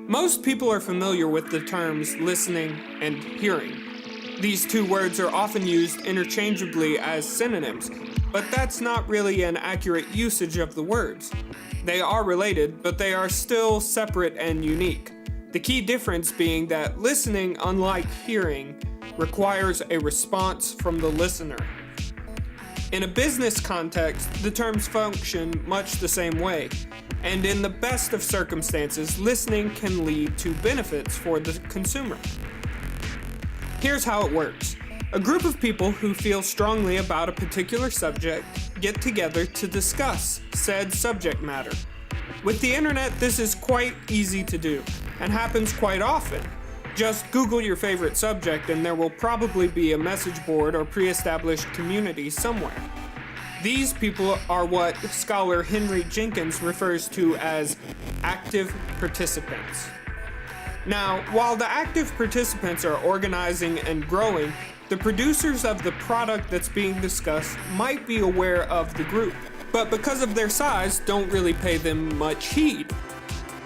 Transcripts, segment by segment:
Most people are familiar with the terms listening and hearing. These two words are often used interchangeably as synonyms, but that's not really an accurate usage of the words. They are related, but they are still separate and unique. The key difference being that listening, unlike hearing, requires a response from the listener. In a business context, the terms function much the same way, and in the best of circumstances, listening can lead to benefits for the consumer. Here's how it works. A group of people who feel strongly about a particular subject get together to discuss said subject matter. With the internet, this is quite easy to do, and happens quite often. Just Google your favorite subject and there will probably be a message board or pre-established community somewhere. These people are what scholar Henry Jenkins refers to as active participants. Now, while the active participants are organizing and growing, the producers of the product that's being discussed might be aware of the group, but because of their size, don't really pay them much heed.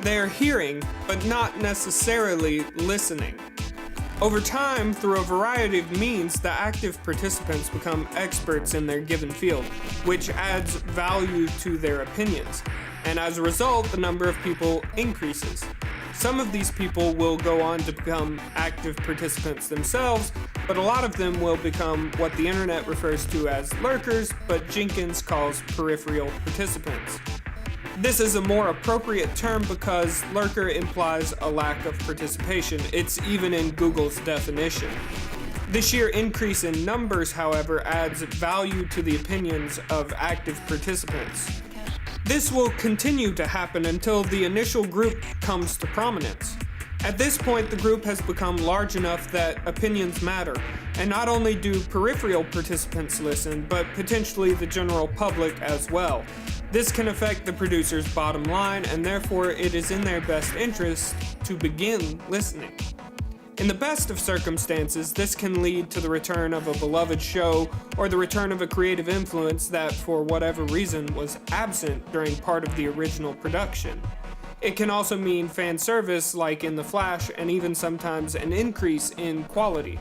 They're hearing, but not necessarily listening. Over time, through a variety of means, the active participants become experts in their given field, which adds value to their opinions, and as a result, the number of people increases. Some of these people will go on to become active participants themselves, but a lot of them will become what the internet refers to as lurkers, but Jenkins calls peripheral participants. This is a more appropriate term because lurker implies a lack of participation. It's even in Google's definition. The sheer increase in numbers, however, adds value to the opinions of active participants. This will continue to happen until the initial group comes to prominence. At this point, the group has become large enough that opinions matter, and not only do peripheral participants listen, but potentially the general public as well. This can affect the producer's bottom line, and therefore it is in their best interest to begin listening. In the best of circumstances, this can lead to the return of a beloved show or the return of a creative influence that, for whatever reason, was absent during part of the original production. It can also mean fan service like in The Flash, and even sometimes an increase in quality.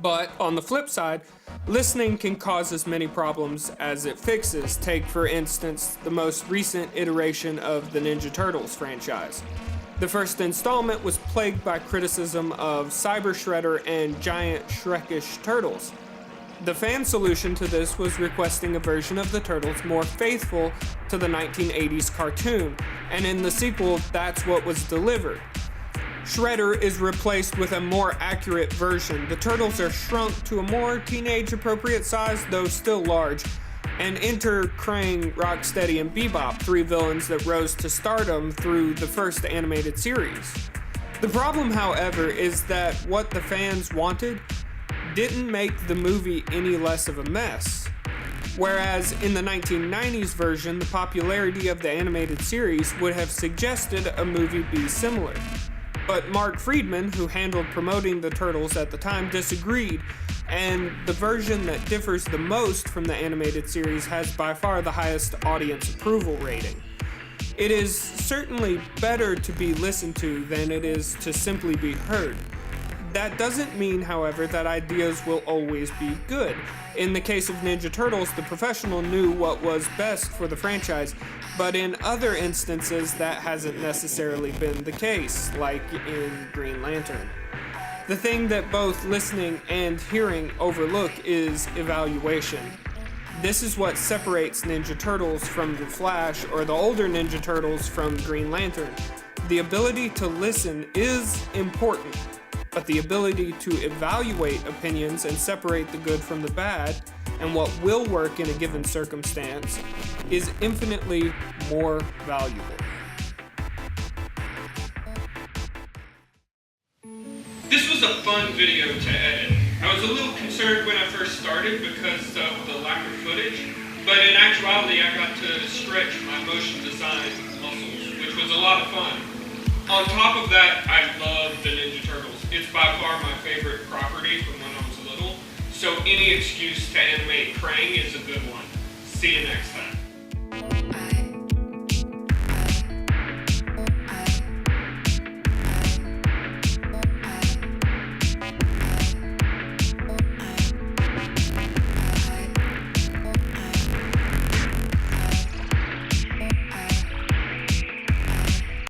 But on the flip side, listening can cause as many problems as it fixes. Take, for instance, the most recent iteration of the Ninja Turtles franchise. The first installment was plagued by criticism of Cyber Shredder and giant Shrekish turtles. The fan solution to this was requesting a version of the Turtles more faithful to the 1980s cartoon, and in the sequel, that's what was delivered. Shredder is replaced with a more accurate version. The Turtles are shrunk to a more teenage-appropriate size, though still large, and enter Krang, Rocksteady, and Bebop, three villains that rose to stardom through the first animated series. The problem, however, is that what the fans wanted didn't make the movie any less of a mess. Whereas in the 1990s version, the popularity of the animated series would have suggested a movie be similar. But Mark Friedman, who handled promoting the Turtles at the time, disagreed, and the version that differs the most from the animated series has by far the highest audience approval rating. It is certainly better to be listened to than it is to simply be heard. That doesn't mean, however, that ideas will always be good. In the case of Ninja Turtles, the professional knew what was best for the franchise, but in other instances that hasn't necessarily been the case, like in Green Lantern. The thing that both listening and hearing overlook is evaluation. This is what separates Ninja Turtles from The Flash or the older Ninja Turtles from Green Lantern. The ability to listen is important, but the ability to evaluate opinions and separate the good from the bad and what will work in a given circumstance is infinitely more valuable. This was a fun video to edit. I was a little concerned when I first started because of the lack of footage, but in actuality I got to stretch my motion design muscles, which was a lot of fun. On top of that, I love the Ninja Turtles. It's by far my favorite property from when I was little, so any excuse to animate Krang is a good one. See you next time.